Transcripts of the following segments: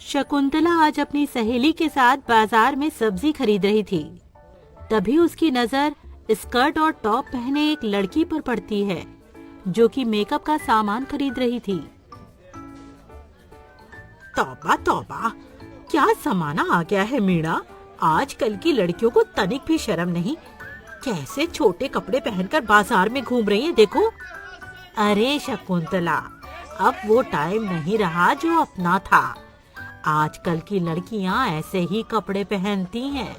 शकुंतला आज अपनी सहेली के साथ बाजार में सब्जी खरीद रही थी। तभी उसकी नजर स्कर्ट और टॉप पहने एक लड़की पर पड़ती है जो कि मेकअप का सामान खरीद रही थी। तौबा तौबा, क्या जमाना आ गया है मीणा। आजकल की लड़कियों को तनिक भी शर्म नहीं। कैसे छोटे कपड़े पहनकर बाजार में घूम रही है देखो। अरे शकुंतला, अब वो टाइम नहीं रहा जो अपना था। आजकल की लड़कियां ऐसे ही कपड़े पहनती हैं।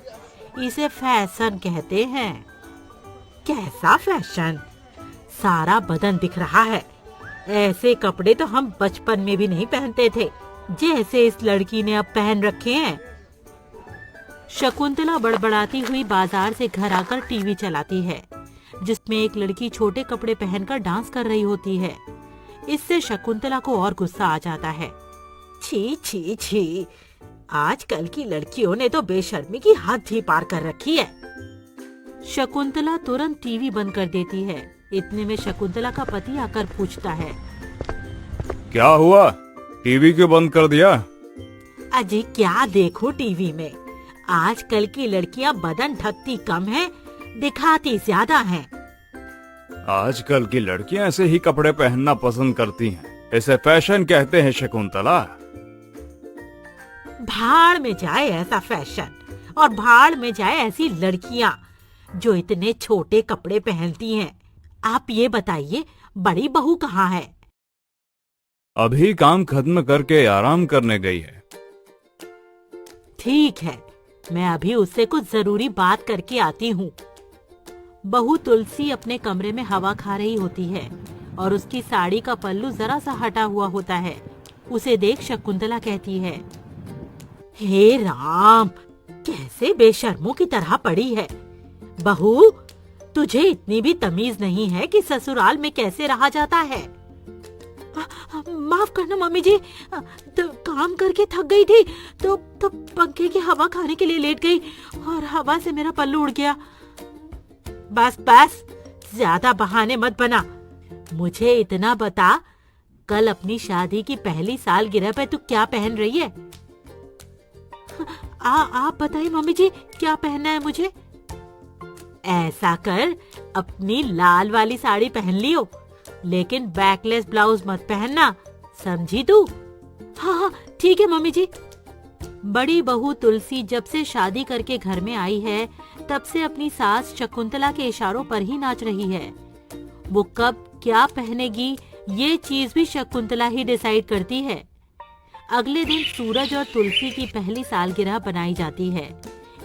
इसे फैशन कहते हैं। कैसा फैशन? सारा बदन दिख रहा है। ऐसे कपड़े तो हम बचपन में भी नहीं पहनते थे जैसे इस लड़की ने अब पहन रखे हैं। शकुंतला बड़बड़ाती हुई बाजार से घर आकर टीवी चलाती है जिसमें एक लड़की छोटे कपड़े पहनकर डांस कर रही होती है। इससे शकुंतला को और गुस्सा आ जाता है। छी छी छी, आजकल की लड़कियों ने तो बेशर्मी की हद ही पार कर रखी है। शकुंतला तुरंत टीवी बंद कर देती है। इतने में शकुंतला का पति आकर पूछता है, क्या हुआ, टीवी क्यों बंद कर दिया? अजी क्या देखो टीवी में। आजकल की लड़कियां बदन ढकती कम है, दिखाती ज्यादा हैं। आजकल की लड़कियां ऐसे ही कपड़े पहनना पसंद करती हैं। इसे फैशन कहते हैं शकुंतला। भाड़ में जाए ऐसा फैशन, और भाड़ में जाए ऐसी लड़कियां जो इतने छोटे कपड़े पहनती हैं। आप ये बताइए, बड़ी बहू कहाँ है? अभी काम खत्म करके आराम करने गई है। ठीक है, मैं अभी उससे कुछ जरूरी बात करके आती हूँ। बहू तुलसी अपने कमरे में हवा खा रही होती है और उसकी साड़ी का पल्लू जरा सा हटा हुआ होता है। उसे देख शकुंतला कहती है, हे राम, कैसे बेशर्मों की तरह पड़ी है। बहू, तुझे इतनी भी तमीज नहीं है कि ससुराल में कैसे रहा जाता है। माफ करना मम्मी जी, तो काम करके थक गई थी तो पंखे की हवा खाने के लिए लेट गई और हवा से मेरा पल्लू उड़ गया। बस बस, ज्यादा बहाने मत बना। मुझे इतना बता, कल अपनी शादी की पहली सालगिरह पे तू क्या पहन रही है? आप बताइए मम्मी जी, क्या पहनना है मुझे? ऐसा कर, अपनी लाल वाली साड़ी पहन लियो, लेकिन बैकलेस ब्लाउज मत पहनना, समझी तू? हाँ, ठीक है मम्मी जी। बड़ी बहू तुलसी जब से शादी करके घर में आई है तब से अपनी सास शकुंतला के इशारों पर ही नाच रही है। वो कब क्या पहनेगी ये चीज भी शकुंतला ही डिसाइड करती है। अगले दिन सूरज और तुलसी की पहली सालगिरह बनाई जाती है।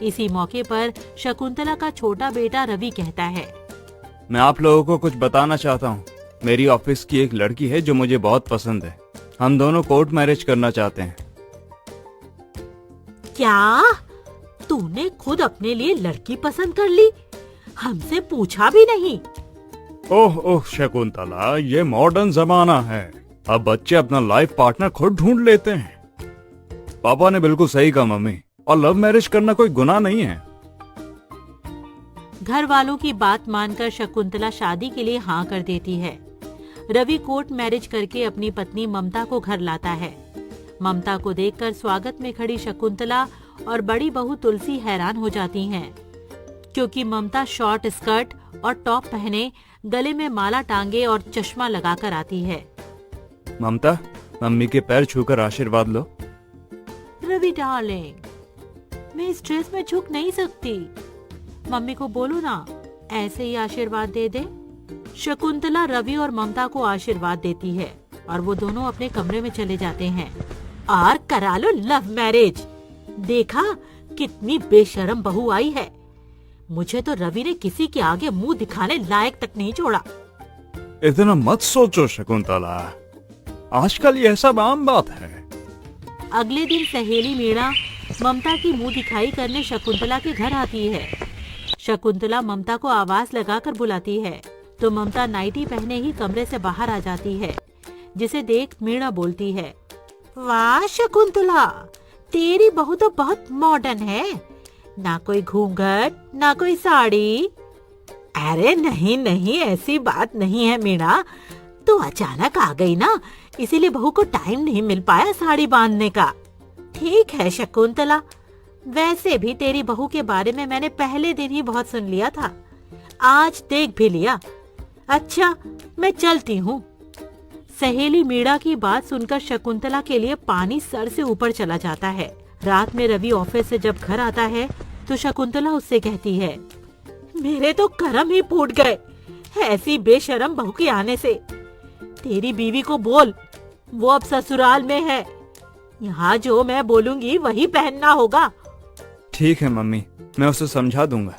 इसी मौके पर शकुंतला का छोटा बेटा रवि कहता है, मैं आप लोगों को कुछ बताना चाहता हूँ। मेरी ऑफिस की एक लड़की है जो मुझे बहुत पसंद है। हम दोनों कोर्ट मैरिज करना चाहते हैं। क्या? तूने खुद अपने लिए लड़की पसंद कर ली? हमसे पूछा भी नहीं? ओह ओह शकुंतला, ये मॉडर्न जमाना है। अब बच्चे अपना लाइफ पार्टनर खुद ढूंढ लेते हैं। पापा ने बिल्कुल सही कहा मम्मी, और लव मैरिज करना कोई गुनाह नहीं है। घर वालों की बात मानकर शकुंतला शादी के लिए हाँ कर देती है। रवि कोर्ट मैरिज करके अपनी पत्नी ममता को घर लाता है। ममता को देखकर स्वागत में खड़ी शकुंतला और बड़ी बहू तुलसी हैरान हो जाती हैं, क्योंकि ममता शॉर्ट स्कर्ट और टॉप पहने, गले में माला टांगे और चश्मा लगाकर आती है। ममता, मम्मी के पैर छूकर आशीर्वाद लो। रवि डार्लिंग, मैं इस ड्रेस में झुक नहीं सकती। मम्मी को बोलो ना, ऐसे ही आशीर्वाद दे दे। शकुंतला रवि और ममता को आशीर्वाद देती है और वो दोनों अपने कमरे में चले जाते हैं। और करा लो लव मैरिज। देखा कितनी बेशर्म बहू आई है। मुझे तो रवि ने किसी के आगे मुंह दिखाने लायक तक नहीं छोड़ा। इतना मत सोचो शकुंतला, आजकल ये सब आम बात है। अगले दिन सहेली मीणा ममता की मुंह दिखाई करने शकुंतला के घर आती है। शकुंतला ममता को आवाज लगाकर बुलाती है तो ममता नाइटी पहने ही कमरे से बाहर आ जाती है, जिसे देख मीणा बोलती है, वाह शकुंतला, तेरी बहू तो बहुत मॉडर्न है। ना कोई घूंघट, ना कोई साड़ी। अरे नहीं नहीं, ऐसी बात नहीं है मीणा, तो अचानक आ गई ना, इसीलिए बहू को टाइम नहीं मिल पाया साड़ी बांधने का। ठीक है शकुंतला, वैसे भी तेरी बहू के बारे में मैंने पहले दिन ही बहुत सुन लिया था, आज देख भी लिया। अच्छा, मैं चलती हूँ। सहेली मीणा की बात सुनकर शकुंतला के लिए पानी सर से ऊपर चला जाता है। रात में रवि ऑफिस से जब घर आता है तो शकुंतला उससे कहती है, मेरे तो कर्म ही फूट गए ऐसी बेशरम बहू के आने से। तेरी बीवी को बोल, वो अब ससुराल में है, यहाँ जो मैं बोलूंगी वही पहनना होगा। ठीक है मम्मी, मैं उसे समझा दूंगा।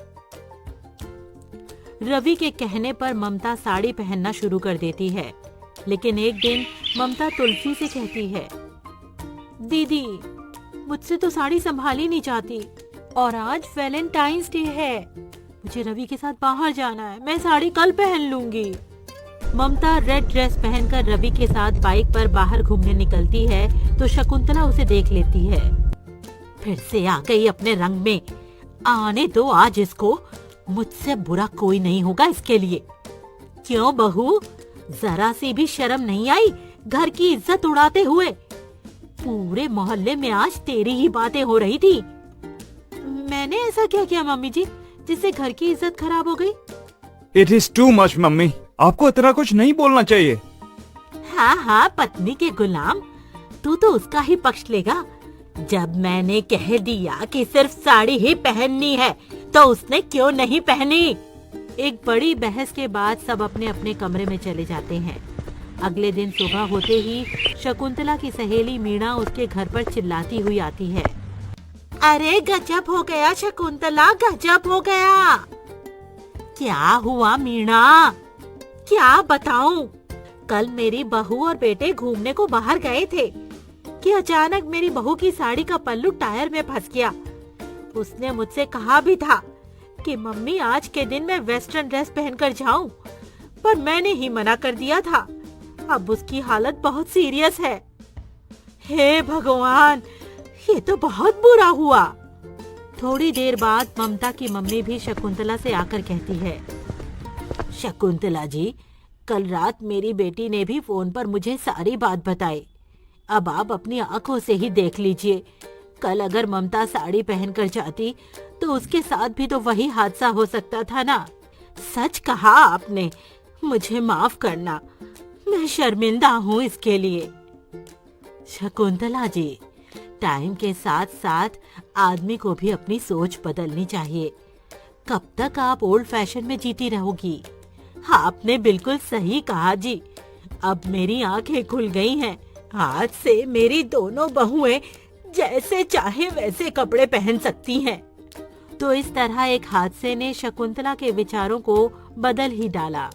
रवि के कहने पर ममता साड़ी पहनना शुरू कर देती है, लेकिन एक दिन ममता तुलसी से कहती है, दीदी मुझसे तो साड़ी संभाली नहीं जाती और आज वैलेंटाइंस डे है, मुझे रवि के साथ बाहर जाना है, मैं साड़ी कल पहन लूंगी। ममता रेड ड्रेस पहनकर रवि के साथ बाइक पर बाहर घूमने निकलती है तो शकुंतला उसे देख लेती है। फिर से आ गई अपने रंग में, आने दो आज इसको, मुझसे बुरा कोई नहीं होगा इसके लिए। क्यों बहू, जरा सी भी शर्म नहीं आई घर की इज्जत उड़ाते हुए? पूरे मोहल्ले में आज तेरी ही बातें हो रही थी। मैंने ऐसा क्या किया मम्मी जी जिससे घर की इज्जत खराब हो गई? It is too much mummy, आपको इतना कुछ नहीं बोलना चाहिए। हाँ हाँ, पत्नी के गुलाम, तू तो उसका ही पक्ष लेगा। जब मैंने कह दिया कि सिर्फ साड़ी ही पहननी है तो उसने क्यों नहीं पहनी? एक बड़ी बहस के बाद सब अपने अपने कमरे में चले जाते हैं। अगले दिन सुबह होते ही शकुंतला की सहेली मीणा उसके घर पर चिल्लाती हुई आती है। अरे गजब हो गया शकुंतला, गजब हो गया। क्या हुआ मीणा? क्या बताऊं? कल मेरी बहू और बेटे घूमने को बाहर गए थे कि अचानक मेरी बहू की साड़ी का पल्लू टायर में फंस गया। उसने मुझसे कहा भी था कि मम्मी आज के दिन मैं वेस्टर्न ड्रेस पहनकर जाऊं, पर मैंने ही मना कर दिया था। अब उसकी हालत बहुत सीरियस है। हे भगवान, ये तो बहुत बुरा हुआ। थोड़ी देर बाद ममता की मम्मी भी शकुंतला से आकर कहती है, शकुंतला जी, कल रात मेरी बेटी ने भी फोन पर मुझे सारी बात बताई। अब आप अपनी आंखों से ही देख लीजिए। कल अगर ममता साड़ी पहनकर जाती तो उसके साथ भी तो वही हादसा हो सकता था ना। सच कहा आपने, मुझे माफ करना, मैं शर्मिंदा हूँ इसके लिए। शकुंतला जी, टाइम के साथ साथ आदमी को भी अपनी सोच बदलनी चाहिए। कब तक आप ओल्ड फैशन में जीती रहोगी? आपने बिल्कुल सही कहा जी। अब मेरी आंखें खुल गई हैं। आज से मेरी दोनों बहुएं जैसे चाहे वैसे कपड़े पहन सकती हैं। तो इस तरह एक हादसे ने शकुंतला के विचारों को बदल ही डाला।